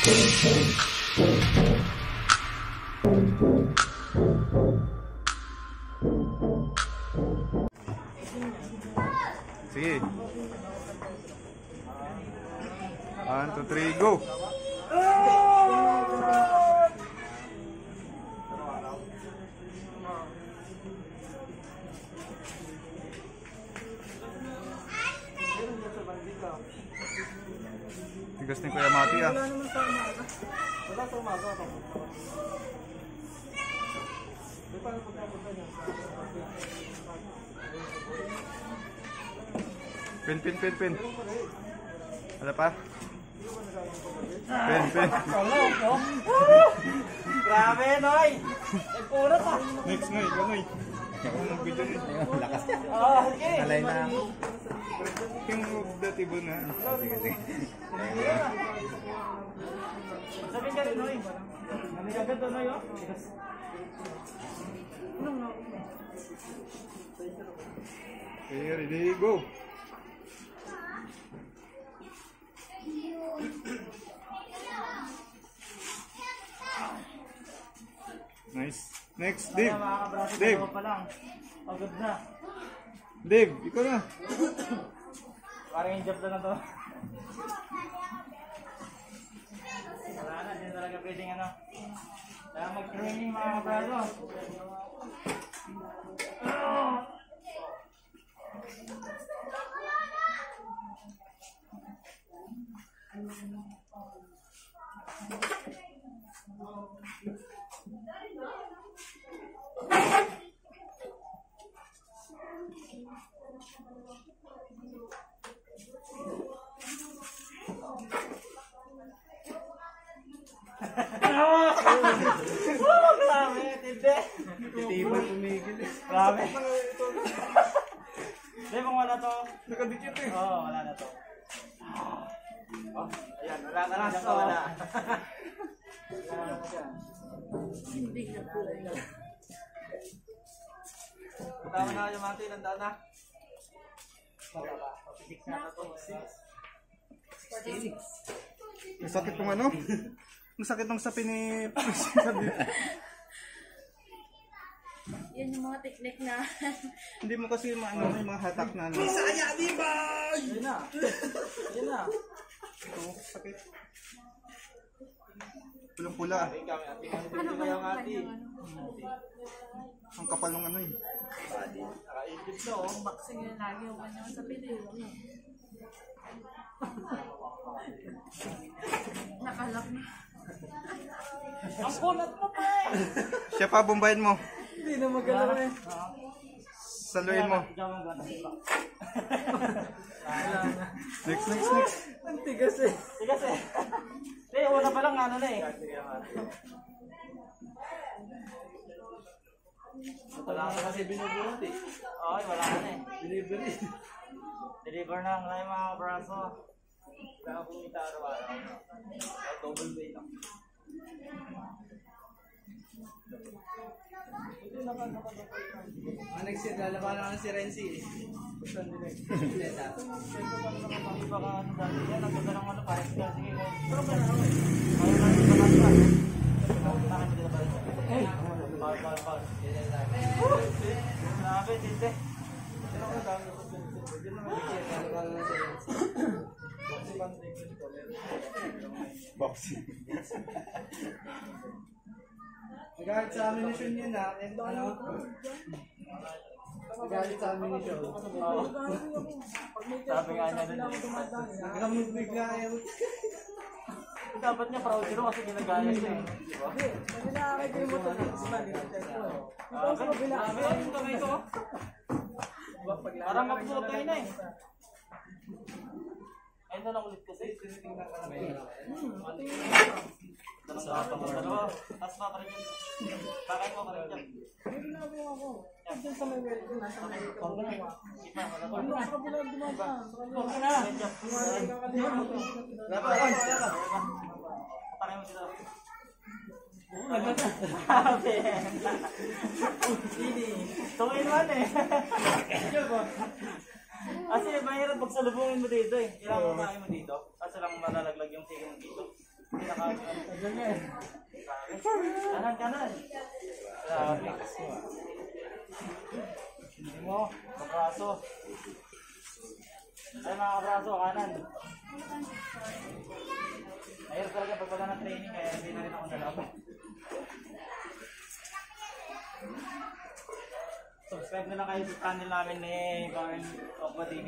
Sige. 1, 2, 3, go! Tigas ni Kuya Mati ah. Wala sa umaga. Pin. Ada pa? Pin. Grabe, Noy! Nagpunot ah! Next Noy, ikaw Noy. Ikaw ang video niya. Lakas niya. Oo, sige! Alay na. Yung dati ba na? Sige. Sabihin ka rin, Noy. Ano ka ganito, Noy, oh? Okay, ready, go! Nice. Next, Dave. Dave. Pa lang. Pagod na. Dave, ikaw na. Parang yung job na to. Wala na, hindi talaga pwedeng ano. Kaya mag-training mga kabrado. Grabe, tindi. Titiban, tumigil eh. Grabe. Hindi, kung wala to. Nakadikit eh. Oo, wala na to. Oh, ayan, wala ka na. Wala. Tama na yung mati, nandaan na. Masakit tong ano? Masakit tong sapi ni... Yan yung mga teknik na. Hindi mo kasi maano yung mga hatak na ano. Yun na. Yun na. Ito, sakit. Pulang-pula. Ano ba yung kanyang Ang kapal ng ano eh. Nakaintip na, oh. boxing yun lagi yung kanyang sa video. Nakalak na. Ang kunat mo pa eh. Siya pa, bombayin mo. Hindi na magalaw eh. Saluin mo. Next. Ang tigas eh. Tigas eh. Hindi, una pa lang ano na eh. Wala ka kasi binubunot eh. Oo, wala ka na eh. Delivery. Deliver na ang mga braso. Kaya kumita araw-araw. Double way lang. Next year, lalaban na si Renzi eh. Saan din eh? Baka ano dati yan, nagpunta ng ano, parang sige. Pero ba na ako eh? Ayaw na yung pagkakita. Bakit hindi na ba rin? Bawal. Grabe, tinte. Boxing. Nagalit sa ammunition yun ha. Ano? Nagalit sa ammunition. Sabi nga niya din. Nagkamot bigla yan. Dapat niya proud yun kasi ginagaya siya eh. Kasi nakakita yung motor ng isman. Grabe yung kamay ko. Parang maputay na eh. Ay na lang ulit kasi. Tinitingnan ka na. Tapos pa rin yan. Bakit mo pa rin yan? Hindi na ako. Diyan sa may welcome. Nasa may welcome. Ano sa kabila dumapa? Huwag ka na. Patay mo sila. Grabe. Tungin man eh. Kasi mahirap pagsalubungin mo dito eh. Kailangan mo mo dito. Kasi lang malalaglag yung tingin mo dito. Tagal niya eh. Kanan, kanan. Grabe. Hindi mo, kabraso. Ay mga kabraso, kanan. Mahirap talaga pagpala ng training kaya hindi na rin ako nalaban. Subscribe na lang kayo sa channel namin ni Karen Okma TV.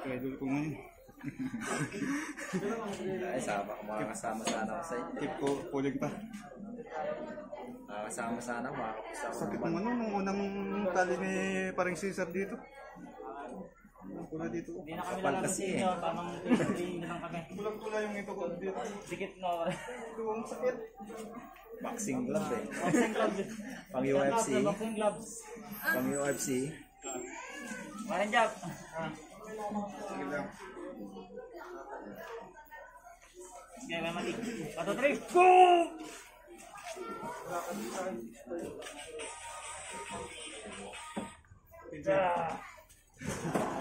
Idol ko ngayon. Ay, sama ko makakasama sana ko sa inyo. Tip ko, puling pa. Makakasama sana, makakasama Sakit naman. ng ano, nung unang tali ni paring Cesar dito. Pula dito. Hindi na kami Kapal lalabas kasi sa eh. inyo, tamang training na lang kami. Pulang-pula yung ito ko dito. Dikit no. Ang sakit. Boxing glove eh. Boxing gloves. Pang UFC. Boxing gloves. Pang UFC. Marin job. Sige lang. Okay, may mati. 1, 2, 3, go!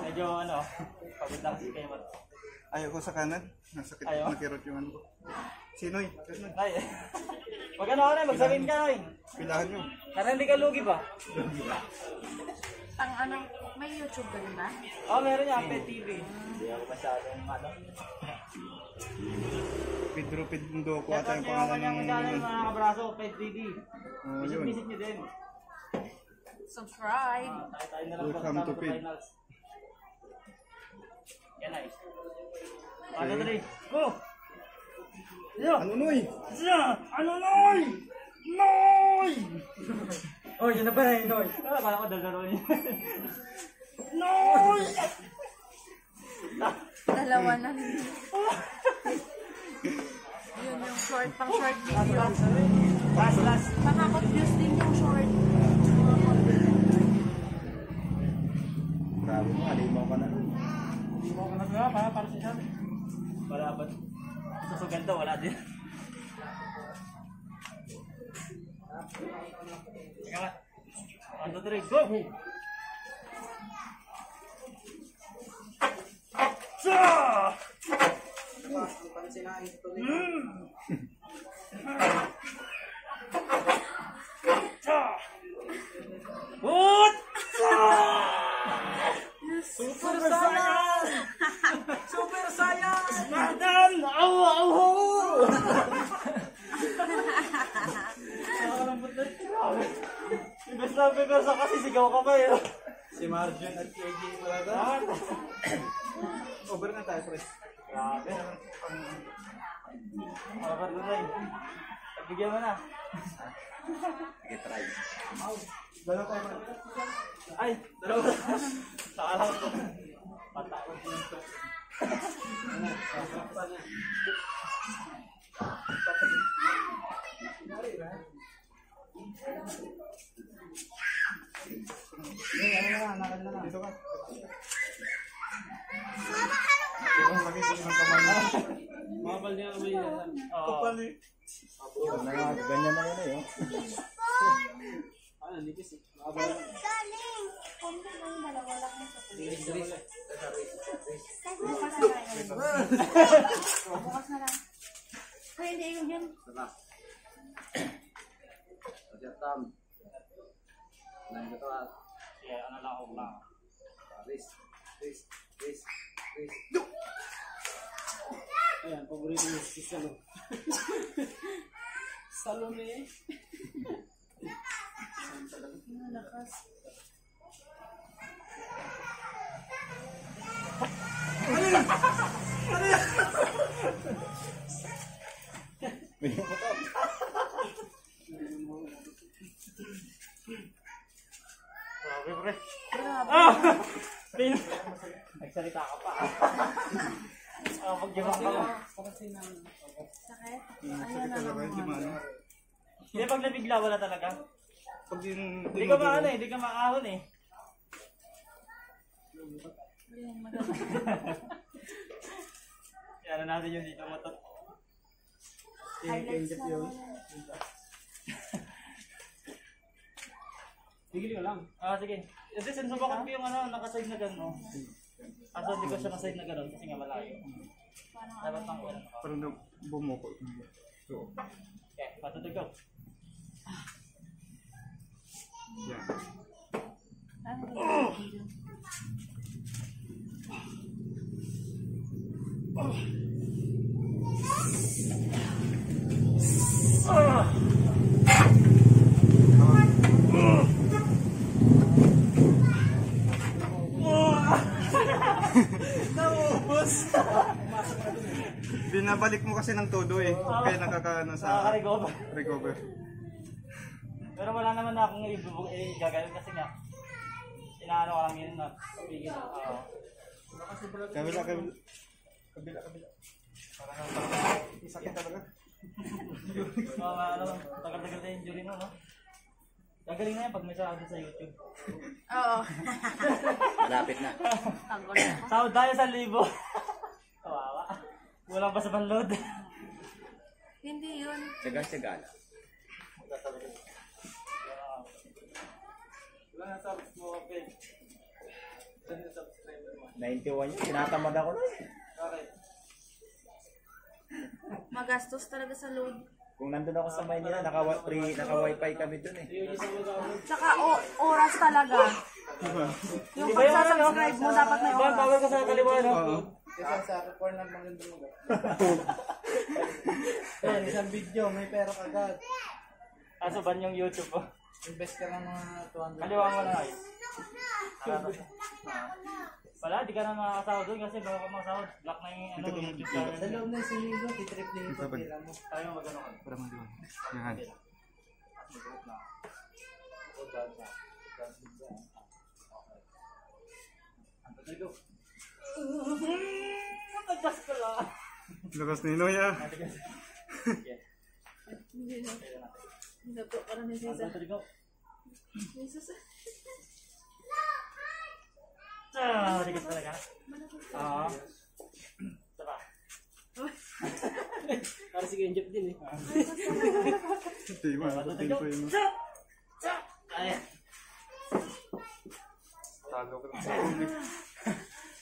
Medyo ano, pagod lang si kayo. Ayaw ko sa kanan. Nasakit Ayaw? nakirot yung ano ko. Sinoy? Sinoy? Ay, wag ano ka na, magsabihin ka na. Pilahan nyo. Para hindi ka lugi ba? Ang ano, may YouTube ka rin ba? Oo, meron niya, Pet TV. Hindi ako masyadong ano. Pedro Pedro ko Kaya ata yung yung pangalan kanyang ng... channel mga kabraso, Pet TV. Oh, yun. Visit nyo din. Subscribe! Tayo na lang Welcome to Pet. finals. Yan ay. 1, 2, 3, go! Yo! Ano Noy? Ano Noy? Noy! Oh, yun na pala yung Noy. Akala ko dalaro niya. Noy! Dalawa na rin. Yun yung short, pang short video. Last. Makaka-views din yung short. Grabe mo, halimaw ka na. Hindi mo ako nagawa para sa sabi. Wala ba? Susugan to, wala din. Teka nga. 1, 2, 3, go! Sa! What? Super Saiyan! Super Saiyan! Spartan! Aw! Aw! Nakakalambot na. Grabe. Ibig sabi ko sa kasi sigaw ka pa eh. Si Marjon at KJ talaga. Over na tayo, pre. Grabe. Over na rin. Bigyan mo na. Sige, try. Dalawa tayo, pre. Ay! Dalawa. Sakala ko. Patakot mo ito. Dito ka. Lagi ko ng kamay mo. Mabal niya kami yan. Kapal eh. Huwag na nga, ganyan na yun eh. Oh. Ano, nipis eh. Bukas na lang. Kaya hindi yung yan. Roger Tam. Nandito ka. Sige, ano lang ako lang. Riz. Ayan, paborito niya si Salo. Salome. Malakas. Grabe, pre. Grabe. Ah! Nagsalita ka pa. Pag-jumang ka mo. Sakit? Sakit Ayan na talaga yun, si naman. Mano. Hindi, pag nabigla, wala talaga. Pag yung... Hindi ka maano eh, hindi ka maahon eh. Ayan, maganda. Yan na natin yung dito motot. Highlights na naman. Tigil ka lang. Ah, sige. Kasi sinusubukan ko yung ano, nakaside na gano'n. Kaso hindi ko siya naside na gano'n kasi nga malayo. Paano Dapat pang ulan ako. Parang bumuko. So, Okay, matutog ko. yan. Ano ba? Binabalik mo kasi ng todo eh. Kaya nakakaano sa Nakaka-recover. recover. Pero wala naman na akong gagawin kasi nga. Inaano ka lang yun na. Pagigil. Oo. Kabila. Sakit talaga. Mga ano, tagal-tagal na injury mo, no? Gagaling na yan pag may sahod sa YouTube. Oo. Malapit na. Tanggol na. Sahod tayo 1,000. Kawawa. Kulang pa sa panload. Hindi yun. Tsaga-tsaga lang. Wala na sa mo kapit. Saan yung subscriber mo? 91 yun. Tinatamad ako na eh. Okay. Magastos talaga sa load. Kung nandun ako sa Maynila, naka-wifi kami dun eh. Tsaka oras talaga. Yung pagsasubscribe mo dapat may Ba, oras. bawal ka sa kaliwa, no? Oo. Kasi sa record ng maganda mo. Yan, isang video, may pera kagad. Kaso ban yung YouTube mo? Invest ka ng mga 200. Kaliwa mo na ay. Wala, di ka na makakasahod doon kasi bago ka makasahod. Block na yung ano, YouTube Sa channel. loob na sinigo, titrip na yung pagkira mo. Tayo magano ka. Parang maliwan. Yan. Go. Adjust ko lang. Lakas ni Noya. Hindi na. Nato para ni Sisa. Go. Sisa. Tigas talaga. Oo. Tara. Para sige inject din eh. Tempo yun. Ay. Talo ka lang.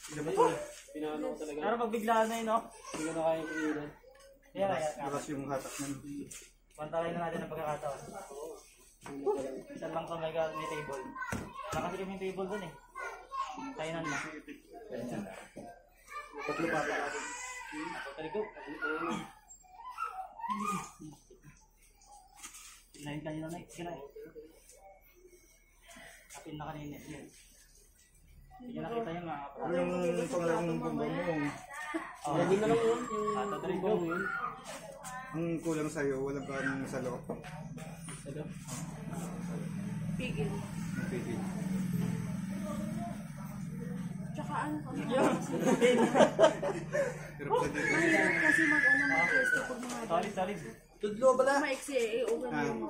Pero pag biglaan na yun, no? Hindi ko na kaya pigilan. Kaya Lakas yung hatak na. pantalay na natin ang pagkakataon. Isa lang sa may table. Nakasi kami yung table dun eh. Kainan na. Tatlo pa pa natin. Taligo. Pinahin kanina na kira eh. Kapin na kanina. Hindi nyo nakita yung mga Yung panglarong bomba mo. Lagi na lang yun. Yung taligo. Ang kulang sa'yo, walang kaano sa loob. Pigil. Pigil. Tsaka ano ka Pero pwede dito. Mahirap kasi mag-ano mag-test pag mga Solid, solid. Tudlo pala. maiksi eh. Okay na yung